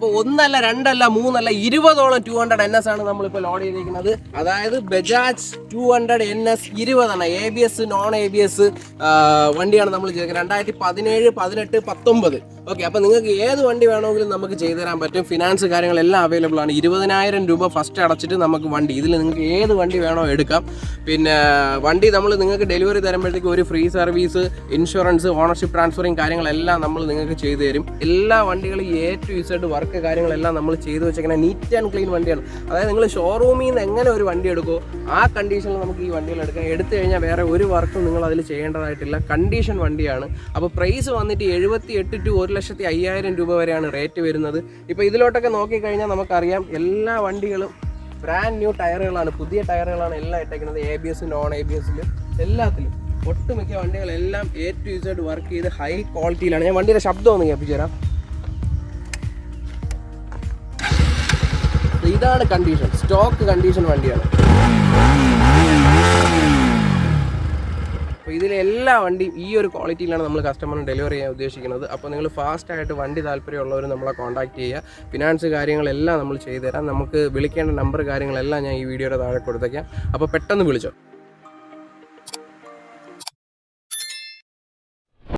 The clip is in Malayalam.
അപ്പോൾ ഒന്നല്ല രണ്ടല്ല മൂന്നല്ല 20ഓളം 200 NS ആണ് നമ്മളിപ്പോൾ ലോഡ് ചെയ്തിരിക്കുന്നത്. അതായത് Bajaj 200 NS 20 ABS non ABS വണ്ടിയാണ് നമ്മൾ ചെയ്തിരിക്കുന്നത്. 2017, 18, 19. ഓക്കെ, അപ്പോൾ നിങ്ങൾക്ക് ഏത് വണ്ടി വേണമെങ്കിലും നമുക്ക് ചെയ്തു തരാൻ പറ്റും. ഫിനാൻസ് കാര്യങ്ങളെല്ലാം അവൈലബിൾ ആണ്. 20,000 രൂപ ഫസ്റ്റ് അടച്ചിട്ട് നമുക്ക് വണ്ടി, ഇതിൽ നിങ്ങൾക്ക് ഏത് വണ്ടി വേണോ എടുക്കാം. പിന്നെ വണ്ടി നമ്മൾ നിങ്ങൾക്ക് ഡെലിവറി തരുമ്പോഴത്തേക്ക് ഒരു free service, insurance, ownership transferring കാര്യങ്ങളെല്ലാം നമ്മൾ നിങ്ങൾക്ക് ചെയ്തു തരും. എല്ലാ വണ്ടികളും A to Z വർക്ക് കാര്യങ്ങളെല്ലാം നമ്മൾ ചെയ്തു വെച്ചേക്കുന്നത് നീറ്റ് ആൻഡ് ക്ലീൻ വണ്ടിയാണ്. അതായത് നിങ്ങൾ ഷോറൂമിൽ നിന്ന് എങ്ങനെ ഒരു വണ്ടി എടുക്കുമോ ആ കണ്ടീഷനിൽ നമുക്ക് ഈ വണ്ടികൾ എടുക്കാം. എടുത്തു കഴിഞ്ഞാൽ വേറെ ഒരു വർക്കും നിങ്ങൾ അതിൽ ചെയ്യേണ്ടതായിട്ടില്ല. കണ്ടീഷൻ വണ്ടിയാണ്. അപ്പോൾ പ്രൈസ് വന്നിട്ട് 78 to 1,05,000 രൂപ വരെയാണ് റേറ്റ് വരുന്നത്. ഇപ്പോൾ ഇതിലോട്ടൊക്കെ നോക്കിക്കഴിഞ്ഞാൽ നമുക്കറിയാം എല്ലാ വണ്ടികളും ബ്രാൻഡ് ന്യൂ ടയറുകളാണ്, പുതിയ ടയറുകളാണ് എല്ലാം ഇട്ടേക്കുന്നത്. ABS, നോൺ ABS എല്ലാത്തിലും ഒട്ടുമിക്ക വണ്ടികളെല്ലാം A to Z വർക്ക് ചെയ്ത് ഹൈ ക്വാളിറ്റിയിലാണ്. ഞാൻ വണ്ടിയുടെ ശബ്ദം ഒന്ന് കേൾപ്പിച്ചു തരാം. ഇതാണ് കണ്ടീഷൻ, സ്റ്റോക്ക് കണ്ടീഷൻ വണ്ടിയാണ്. അപ്പോൾ ഇതിലെ എല്ലാ വണ്ടിയും ഈ ഒരു ക്വാളിറ്റിയിലാണ് നമ്മൾ കസ്റ്റമറിന് ഡെലിവറി ചെയ്യാൻ ഉദ്ദേശിക്കുന്നത്. അപ്പോൾ നിങ്ങൾ ഫാസ്റ്റായിട്ട് വണ്ടി താല്പര്യമുള്ളവർ നമ്മളെ കോൺടാക്ട് ചെയ്യുക. ഫിനാൻസ് കാര്യങ്ങളെല്ലാം നമ്മൾ ചെയ്തു തരാം. നമുക്ക് വിളിക്കേണ്ട നമ്പർ കാര്യങ്ങളെല്ലാം ഞാൻ ഈ വീഡിയോയുടെ താഴെ കൊടുത്തേക്കാം. അപ്പോൾ പെട്ടെന്ന് വിളിച്ചോ.